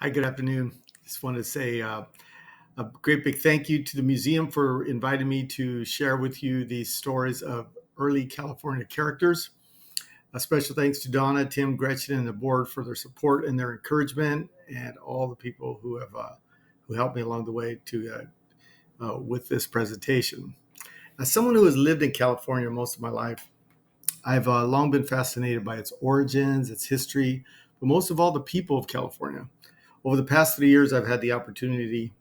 Hi, good afternoon. Just wanted to say a great big thank you to the museum for inviting me to share with you these stories of early California characters. A special thanks to Donna, Tim, Gretchen, and the board for their support and their encouragement, and all the people who helped me along the way to with this presentation. As someone who has lived in California most of my life, I've long been fascinated by its origins, its history, but most of all, the people of California. Over the past 3 years, I've had the opportunity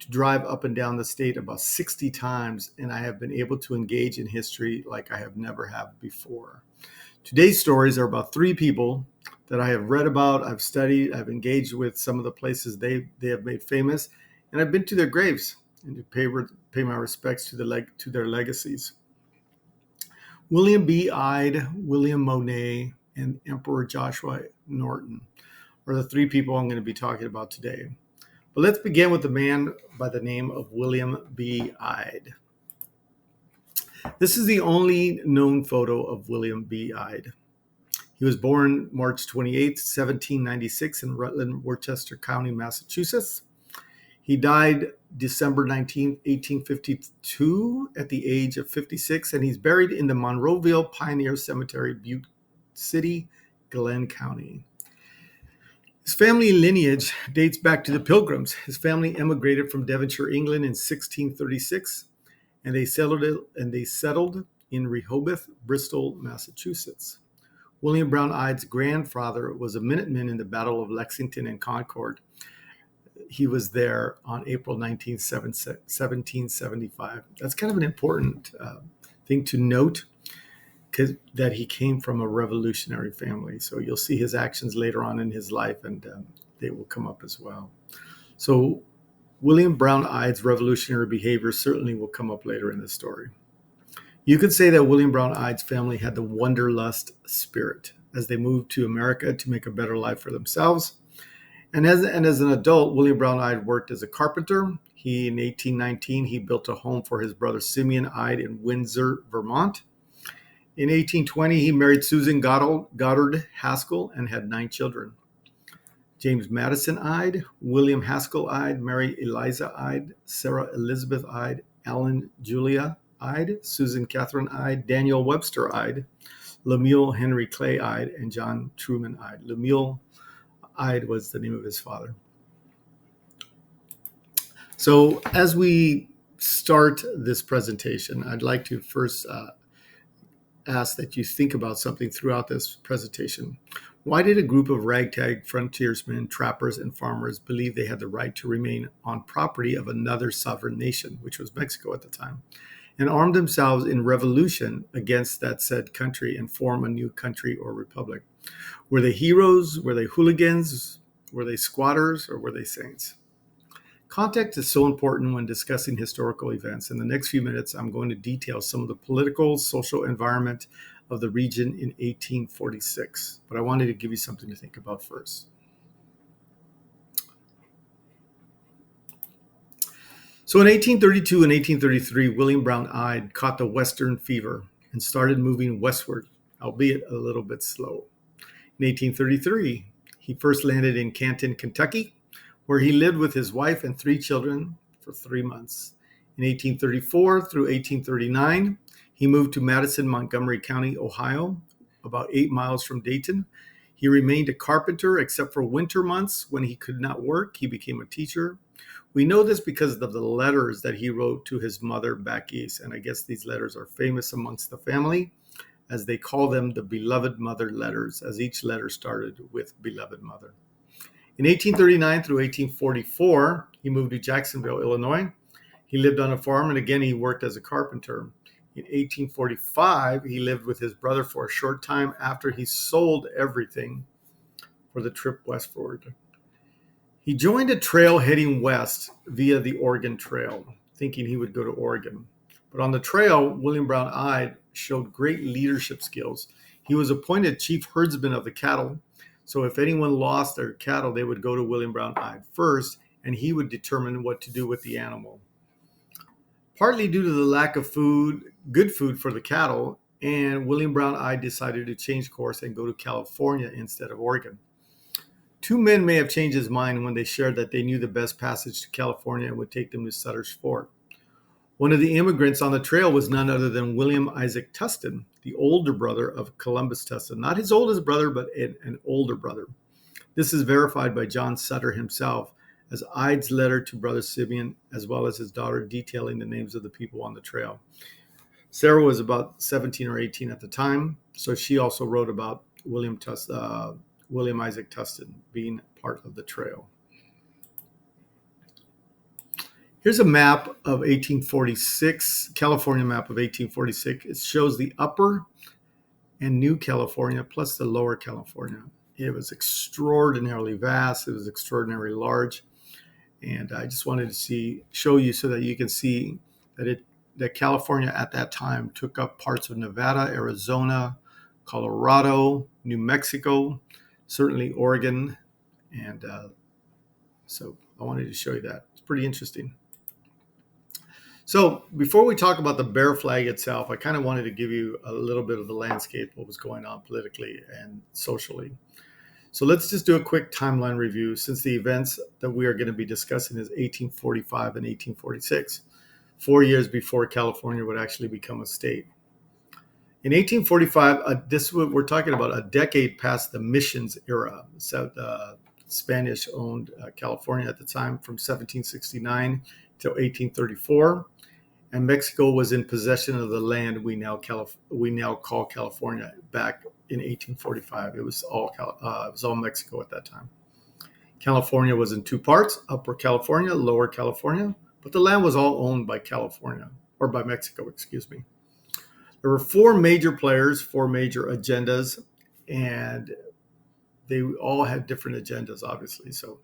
to drive up and down the state about 60 times, and I have been able to engage in history like I have never have before. Today's stories are about three people that I have read about, I've studied, I've engaged with some of the places they have made famous, and I've been to their graves and to pay my respects to their legacies. William B. Ide, William Monet, and Emperor Joshua Norton are the three people I'm going to be talking about today. But let's begin with the man by the name of William B. Ide. This is the only known photo of William B. Ide. He was born March 28, 1796 in Rutland, Worcester County, Massachusetts. He died December 19, 1852 at the age of 56, and he's buried in the Monroeville Pioneer Cemetery, Butte City, Glenn County. His family lineage dates back to the Pilgrims. His family emigrated from Devonshire, England in 1636, and they settled in Rehoboth, Bristol, Massachusetts. William Brown Ide's grandfather was a Minuteman in the Battle of Lexington and Concord. He was there on April 19, 1775. That's kind of an important thing to note, that he came from a revolutionary family. So you'll see his actions later on in his life, and they will come up as well. So William Brown Ide's revolutionary behavior certainly will come up later in the story. You could say that William Brown Ide's family had the wanderlust spirit as they moved to America to make a better life for themselves. And as an adult, William Brown Ide worked as a carpenter. In 1819, he built a home for his brother Simeon Ide in Windsor, Vermont. In 1820, he married Susan Goddard Haskell and had 9 children. James Madison Ide, William Haskell Ide, Mary Eliza Ide, Sarah Elizabeth Ide, Alan Julia Ide, Susan Catherine Ide, Daniel Webster Ide, Lemuel Henry Clay Ide, and John Truman Ide. Lemuel Ide was the name of his father. So as we start this presentation, I'd like to first ask that you think about something throughout this presentation. Why did a group of ragtag frontiersmen, trappers, and farmers believe they had the right to remain on property of another sovereign nation, which was Mexico at the time, and armed themselves in revolution against that said country and form a new country or republic? Were they heroes? Were they hooligans? Were they squatters? Or were they saints? Context is so important when discussing historical events. In the next few minutes, I'm going to detail some of the political, social environment of the region in 1846. But I wanted to give you something to think about first. So in 1832 and 1833, William Brown Ide caught the Western fever and started moving westward, albeit a little bit slow. In 1833, he first landed in Canton, Kentucky, where he lived with his wife and 3 children for 3 months. In 1834 through 1839, he moved to Madison, Montgomery County, Ohio, about 8 miles from Dayton. He remained a carpenter except for winter months when he could not work. He became a teacher. We know this because of the letters that he wrote to his mother back east, and I guess these letters are famous amongst the family, as they call them the Beloved Mother letters, as each letter started with Beloved Mother. In 1839 through 1844, he moved to Jacksonville, Illinois. He lived on a farm, and again, he worked as a carpenter. In 1845, he lived with his brother for a short time after he sold everything for the trip westward. He joined a trail heading west via the Oregon Trail, thinking he would go to Oregon. But on the trail, William Brown Ide showed great leadership skills. He was appointed chief herdsman of the cattle. So if anyone lost their cattle, they would go to William Brown Ide first, and he would determine what to do with the animal. Partly due to the lack of good food for the cattle, and William Brown Ide decided to change course and go to California instead of Oregon. Two men may have changed his mind when they shared that they knew the best passage to California and would take them to Sutter's Fort. One of the immigrants on the trail was none other than William Isaac Tustin, the older brother of Columbus Tustin. Not his oldest brother, but an older brother. This is verified by John Sutter himself, as Ide's letter to Brother Simeon, as well as his daughter, detailing the names of the people on the trail. Sarah was about 17 or 18 at the time, so she also wrote about William Isaac Tustin being part of the trail. Here's a map of 1846, California map of 1846. It shows the upper and New California plus the lower California. It was extraordinarily vast. It was extraordinarily large. And I just wanted to show you so that you can see that California at that time took up parts of Nevada, Arizona, Colorado, New Mexico, certainly Oregon. And so I wanted to show you that. It's pretty interesting. So before we talk about the bear flag itself, I kind of wanted to give you a little bit of the landscape, what was going on politically and socially. So let's just do a quick timeline review, since the events that we are going to be discussing is 1845 and 1846, 4 years before California would actually become a state. In 1845, we're talking about a decade past the missions era. So the Spanish owned California at the time from 1769 till 1834. And Mexico was in possession of the land we now call California back in 1845. It was all Mexico at that time. California was in two parts: Upper California, Lower California, but the land was all owned by by Mexico, excuse me. There were four major players, four major agendas, and they all had different agendas, obviously. So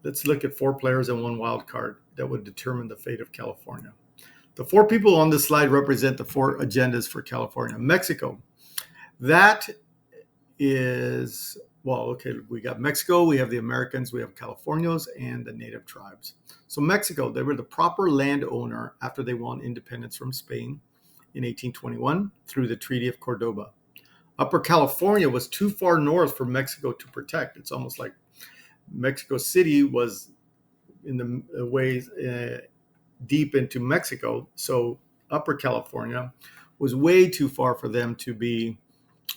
let's look at four players and one wild card that would determine the fate of California. The four people on this slide represent the four agendas for California. Mexico, that is, we got Mexico, we have the Americans, we have Californios, and the native tribes. So Mexico, they were the proper landowner after they won independence from Spain in 1821 through the Treaty of Cordoba. Upper California was too far north for Mexico to protect. It's almost like Mexico City was in the ways deep into Mexico, so Upper California was way too far for them to be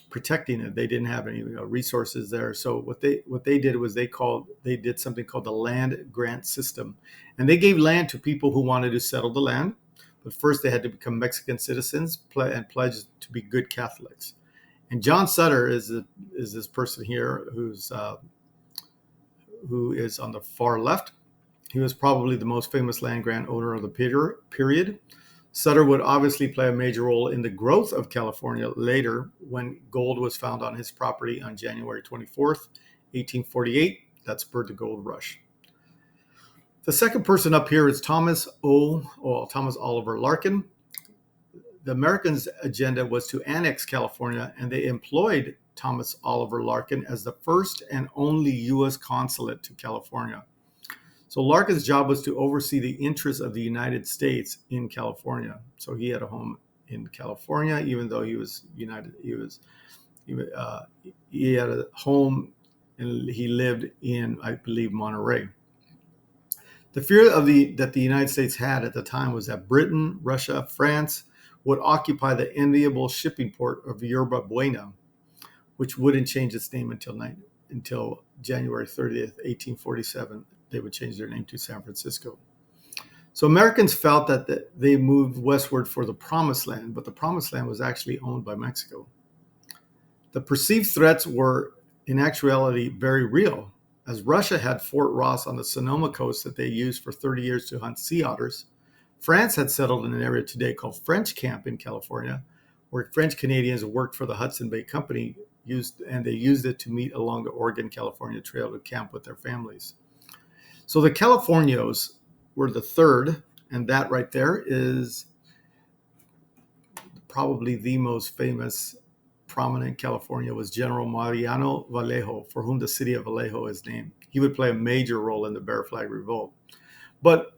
protecting it. They didn't have any resources there. So what they did was they did something called the land grant system, and they gave land to people who wanted to settle the land. But first, they had to become Mexican citizens and pledge to be good Catholics. And John Sutter is this person here who is on the far left. He was probably the most famous land grant owner of the period. Sutter would obviously play a major role in the growth of California later when gold was found on his property on January 24th, 1848. That spurred the gold rush. The second person up here is Thomas Oliver Larkin. The Americans' agenda was to annex California, and they employed Thomas Oliver Larkin as the first and only U.S. consulate to California. So Larkin's job was to oversee the interests of the United States in California. So he had a home in California, even though he had a home and he lived in, I believe, Monterey. The fear that the United States had at the time was that Britain, Russia, France would occupy the enviable shipping port of Yerba Buena, which wouldn't change its name until January 30th, 1847. They would change their name to San Francisco. So Americans felt that they moved westward for the Promised Land, but the Promised Land was actually owned by Mexico. The perceived threats were, in actuality, very real, as Russia had Fort Ross on the Sonoma coast that they used for 30 years to hunt sea otters. France had settled in an area today called French Camp in California, where French Canadians worked for the Hudson Bay Company, and they used it to meet along the Oregon-California Trail to camp with their families. So the Californios were the third, and that right there is probably the most famous, prominent California was General Mariano Vallejo, for whom the city of Vallejo is named. He would play a major role in the Bear Flag Revolt. But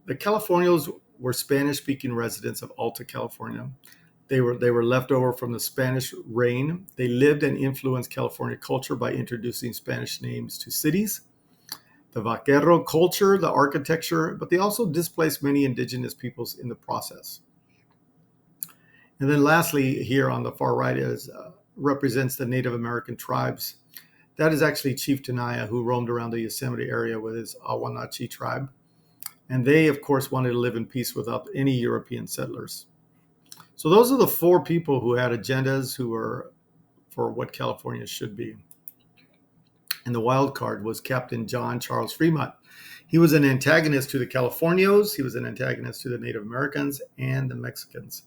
the Californios were Spanish-speaking residents of Alta California. They were left over from the Spanish reign. They lived and influenced California culture by introducing Spanish names to cities, the vaquero culture, the architecture, but they also displaced many indigenous peoples in the process. And then lastly, here on the far right is represents the Native American tribes. That is actually Chief Tenaya, who roamed around the Yosemite area with his Awanachi tribe. And they, of course, wanted to live in peace without any European settlers. So those are the four people who had agendas, who were for what California should be. And the wild card was Captain John Charles Fremont. He was an antagonist to the Californios. He was an antagonist to the Native Americans and the Mexicans.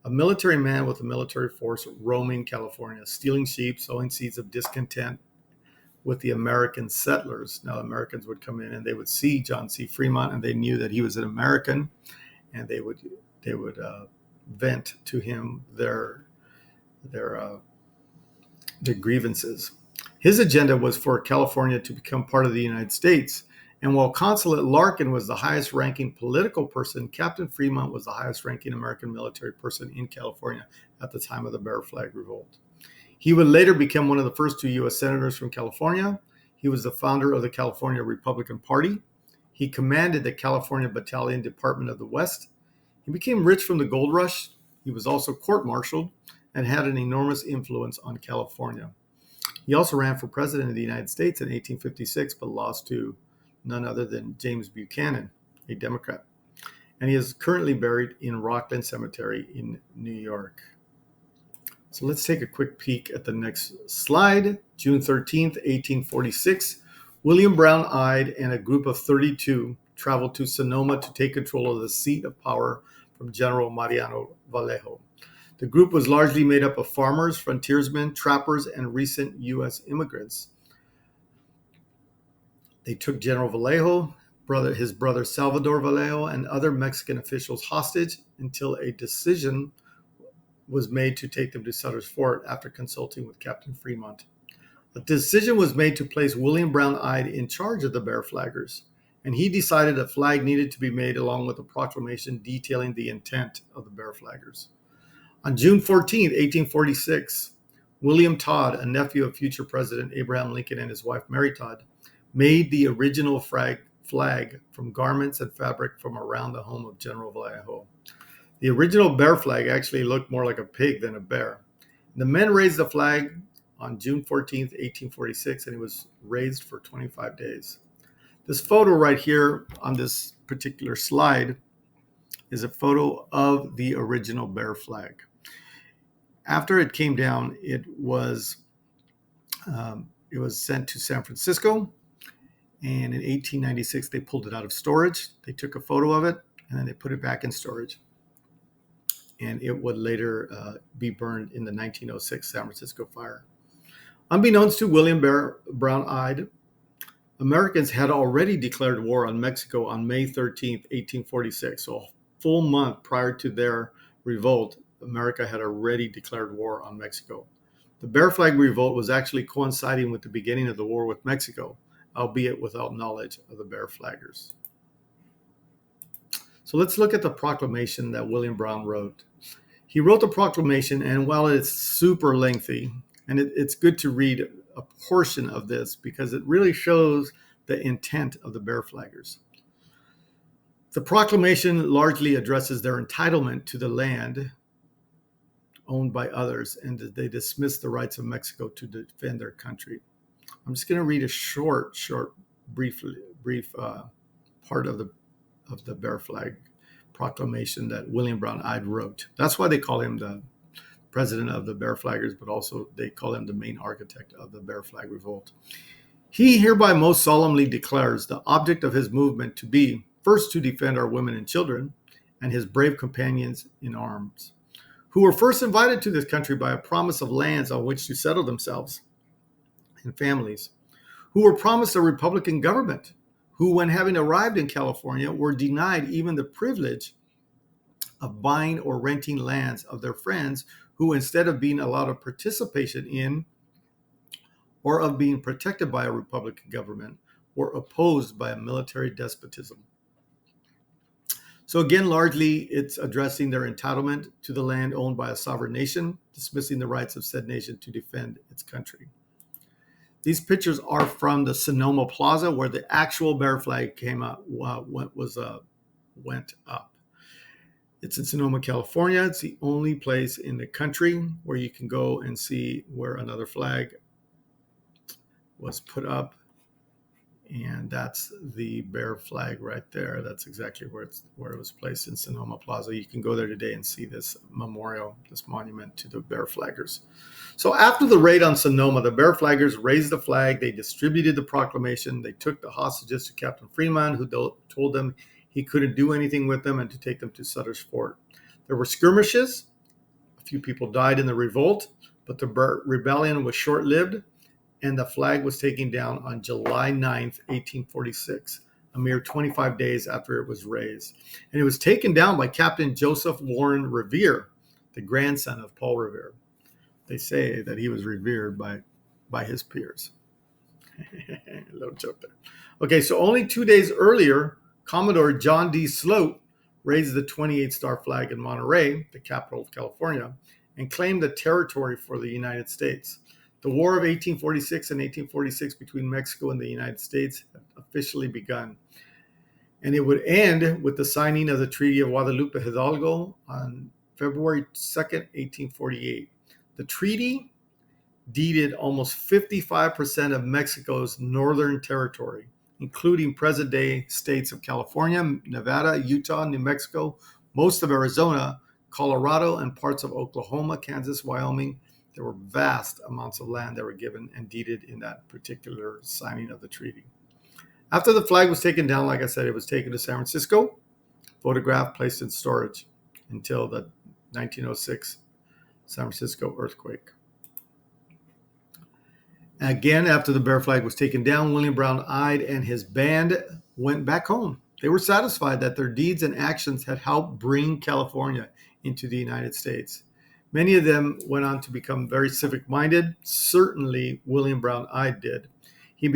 A military man with a military force roaming California, stealing sheep, sowing seeds of discontent with the American settlers. Now, Americans would come in and they would see John C. Fremont, and they knew that he was an American, and they would vent to him their grievances. His agenda was for California to become part of the United States. And while Consulate Larkin was the highest ranking political person, Captain Fremont was the highest ranking American military person in California at the time of the Bear Flag Revolt. He would later become one of the first 2 U.S. senators from California. He was the founder of the California Republican Party. He commanded the California Battalion Department of the West. He became rich from the gold rush. He was also court-martialed and had an enormous influence on California. He also ran for president of the United States in 1856, but lost to none other than James Buchanan, a Democrat. And he is currently buried in Rockland Cemetery in New York. So let's take a quick peek at the next slide. June 13th, 1846, William Brown Ide and a group of 32 traveled to Sonoma to take control of the seat of power from General Mariano Vallejo. The group was largely made up of farmers, frontiersmen, trappers, and recent U.S. immigrants. They took General Vallejo, his brother Salvador Vallejo, and other Mexican officials hostage until a decision was made to take them to Sutter's Fort after consulting with Captain Fremont. A decision was made to place William Brown Ide in charge of the Bear Flaggers, and he decided a flag needed to be made along with a proclamation detailing the intent of the Bear Flaggers. On June 14, 1846, William Todd, a nephew of future President Abraham Lincoln and his wife Mary Todd, made the original flag from garments and fabric from around the home of General Vallejo. The original bear flag actually looked more like a pig than a bear. The men raised the flag on June 14, 1846, and it was raised for 25 days. This photo right here on this particular slide is a photo of the original bear flag. After it came down, it was sent to San Francisco, and in 1896 they pulled it out of storage. They took a photo of it, and then they put it back in storage. And it would later be burned in the 1906 San Francisco fire. Unbeknownst to William Brown Ide, Americans had already declared war on Mexico on May 13, 1846. So a full month prior to their revolt, America had already declared war on Mexico. The Bear Flag Revolt was actually coinciding with the beginning of the war with Mexico, albeit without knowledge of the Bear Flaggers. So let's look at the proclamation that William Brown wrote. He wrote the proclamation, and while it's super lengthy, and it's good to read a portion of this because it really shows the intent of the Bear Flaggers. The proclamation largely addresses their entitlement to the land owned by others, and they dismiss the rights of Mexico to defend their country. I'm just going to read a brief part of the Bear Flag proclamation that William Brown Ide wrote. That's why they call him the president of the Bear Flaggers, but also they call him the main architect of the Bear Flag Revolt. He hereby most solemnly declares the object of his movement to be, first, to defend our women and children and his brave companions in arms, who were first invited to this country by a promise of lands on which to settle themselves and families, who were promised a Republican government, who, when having arrived in California, were denied even the privilege of buying or renting lands of their friends, who, instead of being allowed a participation in or of being protected by a Republican government, were opposed by a military despotism. So again, largely it's addressing their entitlement to the land owned by a sovereign nation, dismissing the rights of said nation to defend its country. These pictures are from the Sonoma Plaza, where the actual bear flag came out, went up. It's in Sonoma, California. It's the only place in the country where you can go and see where another flag was put up. And that's the bear flag right there. That's exactly where it was placed, in Sonoma Plaza. You can go there today and see this memorial, this monument to the bear flaggers. So after the raid on Sonoma, the bear flaggers raised the flag. They distributed the proclamation. They took the hostages to Captain Fremont, who told them he couldn't do anything with them, and to take them to Sutter's Fort. There were skirmishes. A few people died in the revolt, but the rebellion was short-lived, and the flag was taken down on July 9th, 1846, a mere 25 days after it was raised. And it was taken down by Captain Joseph Warren Revere, the grandson of Paul Revere. They say that he was revered by his peers. A little joke there. Okay, so only 2 days earlier, Commodore John D. Sloat raised the 28-star flag in Monterey, the capital of California, and claimed the territory for the United States. The War of 1846 and 1846 between Mexico and the United States had officially begun, and it would end with the signing of the Treaty of Guadalupe Hidalgo on February 2nd, 1848. The treaty deeded almost 55% of Mexico's northern territory, including present-day states of California, Nevada, Utah, New Mexico, most of Arizona, Colorado, and parts of Oklahoma, Kansas, Wyoming. There were vast amounts of land that were given and deeded in that particular signing of the treaty. After the flag was taken down, like I said, it was taken to San Francisco, photographed, placed in storage until the 1906 San Francisco earthquake. Again, after the bear flag was taken down, William Brown Ide and his band went back home. They were satisfied that their deeds and actions had helped bring California into the United States. Many of them went on to become very civic-minded. Certainly, William Brown Ide did. He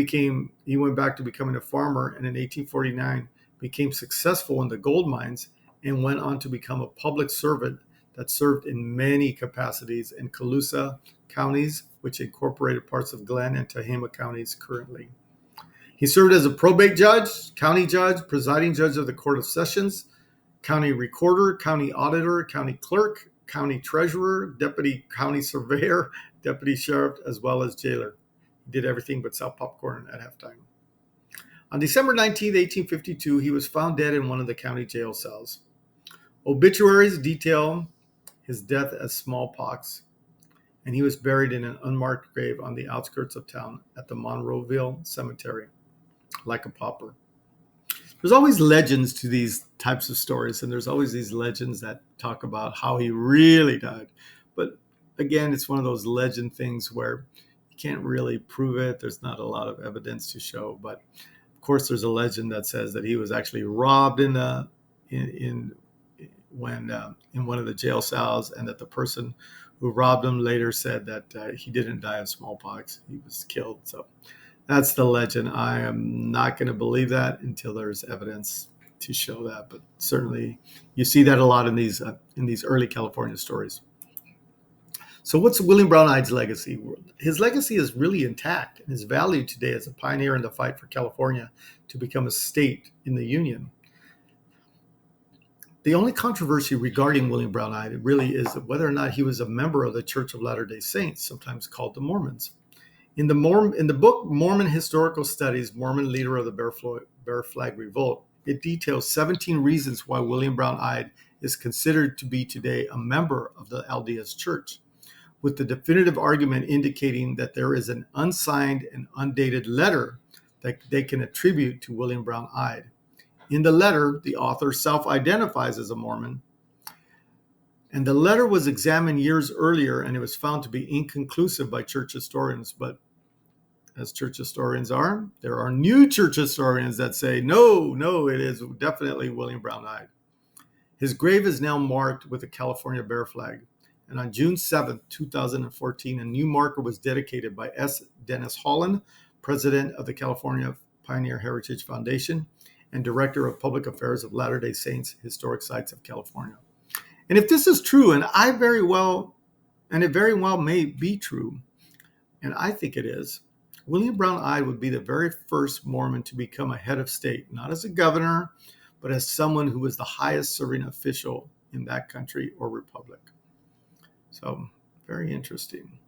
went back to becoming a farmer, and in 1849 became successful in the gold mines and went on to become a public servant that served in many capacities in Colusa counties, which incorporated parts of Glenn and Tehama counties currently. He served as a probate judge, county judge, presiding judge of the Court of Sessions, county recorder, county auditor, county clerk, county treasurer, deputy county surveyor, deputy sheriff, as well as jailer. He did everything but sell popcorn at halftime. On December 19, 1852, he was found dead in one of the county jail cells. Obituaries detail his death as smallpox, and he was buried in an unmarked grave on the outskirts of town at the Monroeville Cemetery, like a pauper. There's always legends to these types of stories, and there's always these legends that talk about how he really died. But again, it's one of those legend things where you can't really prove it. There's not a lot of evidence to show. But of course, there's a legend that says that he was actually robbed in one of the jail cells, and that the person who robbed him later said that he didn't die of smallpox. He was killed. So that's the legend. I am not going to believe that until there's evidence to show that. But certainly, you see that a lot in these early California stories. So what's William Brown Ide's legacy? His legacy is really intact and is valued today as a pioneer in the fight for California to become a state in the Union. The only controversy regarding William Brown Ide really is whether or not he was a member of the Church of Latter-day Saints, sometimes called the Mormons. In the book Mormon Historical Studies, Mormon Leader of the Bear Flag Revolt, it details 17 reasons why William Brown Ide is considered to be today a member of the LDS Church, with the definitive argument indicating that there is an unsigned and undated letter that they can attribute to William Brown Ide. In the letter, the author self-identifies as a Mormon, and the letter was examined years earlier, and it was found to be inconclusive by church historians. But as church historians are, there are new church historians that say, no, it is definitely William Brown Ide. His grave is now marked with a California bear flag. And on June 7th, 2014, a new marker was dedicated by S. Dennis Holland, president of the California Pioneer Heritage Foundation, and Director of Public Affairs of Latter-day Saints Historic Sites of California. And if this is true, and it very well may be true, and I think it is, William Brown Ide would be the very first Mormon to become a head of state, not as a governor, but as someone who was the highest serving official in that country or republic. So, very interesting.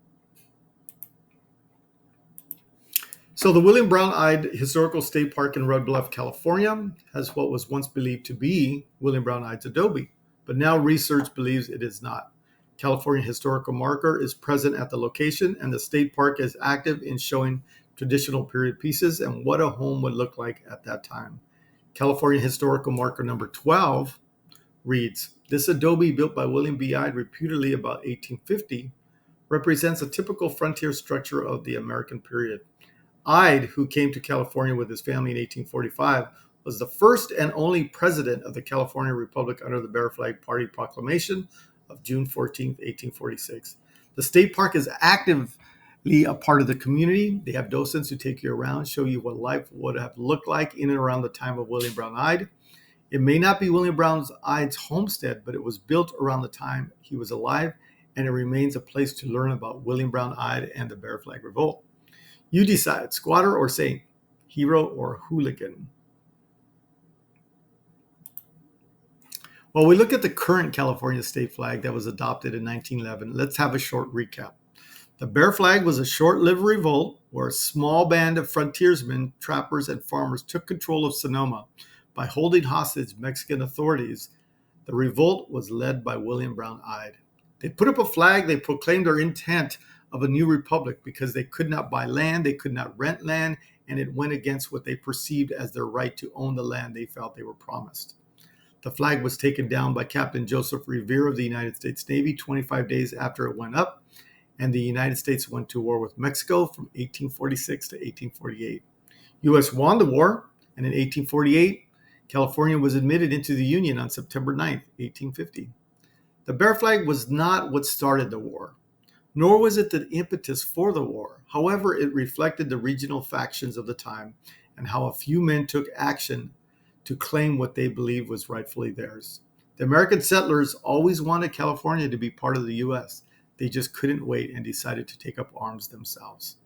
So the William Brown Ide Historical State Park in Red Bluff, California, has what was once believed to be William Brown Ide's adobe, but now research believes it is not. California Historical Marker is present at the location, and the state park is active in showing traditional period pieces and what a home would look like at that time. California Historical Marker number 12 reads, "This adobe built by William B. Ide reputedly about 1850 represents a typical frontier structure of the American period. Ide, who came to California with his family in 1845, was the first and only president of the California Republic under the Bear Flag Party proclamation of June 14, 1846. The state park is actively a part of the community. They have docents who take you around, show you what life would have looked like in and around the time of William Brown Ide. It may not be William Brown Ide's homestead, but it was built around the time he was alive, and it remains a place to learn about William Brown Ide and the Bear Flag Revolt. You decide, squatter or saint, hero or hooligan." While we look at the current California state flag that was adopted in 1911, let's have a short recap. The Bear Flag was a short-lived revolt where a small band of frontiersmen, trappers, and farmers took control of Sonoma by holding hostage Mexican authorities. The revolt was led by William Brown Ide. They put up a flag, they proclaimed their intent of a new republic because they could not buy land, they could not rent land, and it went against what they perceived as their right to own the land they felt they were promised. The flag was taken down by Captain Joseph Revere of the United States Navy 25 days after it went up, and the United States went to war with Mexico from 1846 to 1848. U.S. won the war, and in 1848, California was admitted into the Union on September 9, 1850. The Bear Flag was not what started the war, nor was it the impetus for the war. However, it reflected the regional factions of the time and how a few men took action to claim what they believed was rightfully theirs. The American settlers always wanted California to be part of the U.S. They just couldn't wait and decided to take up arms themselves.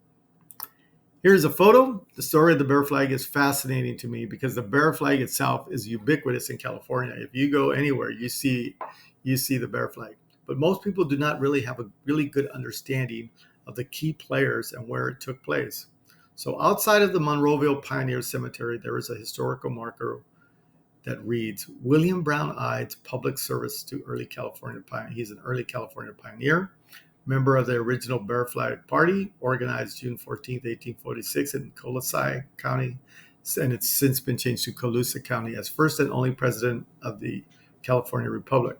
Here's a photo. The story of the Bear Flag is fascinating to me because the Bear Flag itself is ubiquitous in California. If you go anywhere, you see the Bear Flag. But most people do not really have a really good understanding of the key players and where it took place. So outside of the Monroeville Pioneer Cemetery, there is a historical marker that reads, "William Brown Ide's public service to early California pioneer." He's an early California pioneer, member of the original Bear Flag Party, organized June 14, 1846 in Colasai County, and it's since been changed to Colusa County, as first and only president of the California Republic.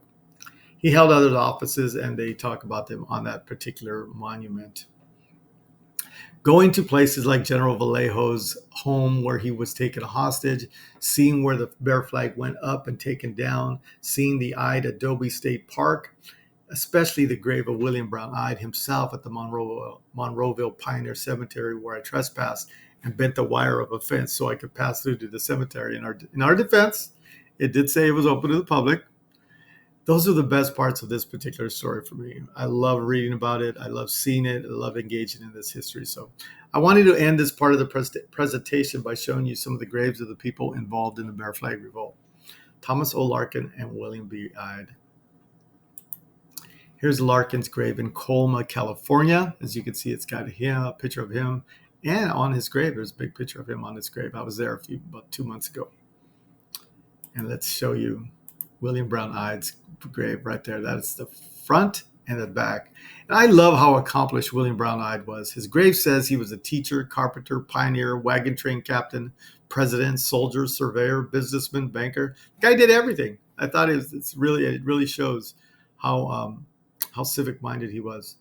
He held other offices, and they talk about them on that particular monument. Going to places like General Vallejo's home where he was taken hostage, seeing where the Bear Flag went up and taken down, seeing the Ide Adobe State Park, especially the grave of William Brown Ide himself at the Monroeville Pioneer Cemetery, where I trespassed and bent the wire of a fence so I could pass through to the cemetery. In our defense, it did say it was open to the public. Those are the best parts of this particular story for me. I love reading about it. I love seeing it. I love engaging in this history. So I wanted to end this part of the presentation by showing you some of the graves of the people involved in the Bear Flag Revolt: Thomas O. Larkin and William B. Ide. Here's Larkin's grave in Colma, California. As you can see, it's got a picture of him. And on his grave, there's a big picture of him on his grave. I was there about 2 months ago. And let's show you William Brown Ide's grave right there. That's the front and the back. And I love how accomplished William Brown Ide was. His grave says he was a teacher, carpenter, pioneer, wagon train captain, president, soldier, surveyor, businessman, banker. The guy did everything. I thought it really shows how civic-minded he was.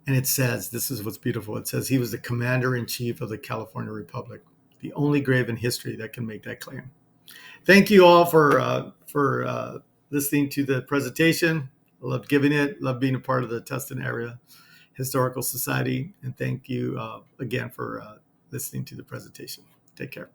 And it says, this is what's beautiful, it says he was the commander-in-chief of the California Republic, the only grave in history that can make that claim. Thank you all for listening to the presentation. I loved giving it, loved being a part of the Tustin Area Historical Society. And thank you again for listening to the presentation. Take care.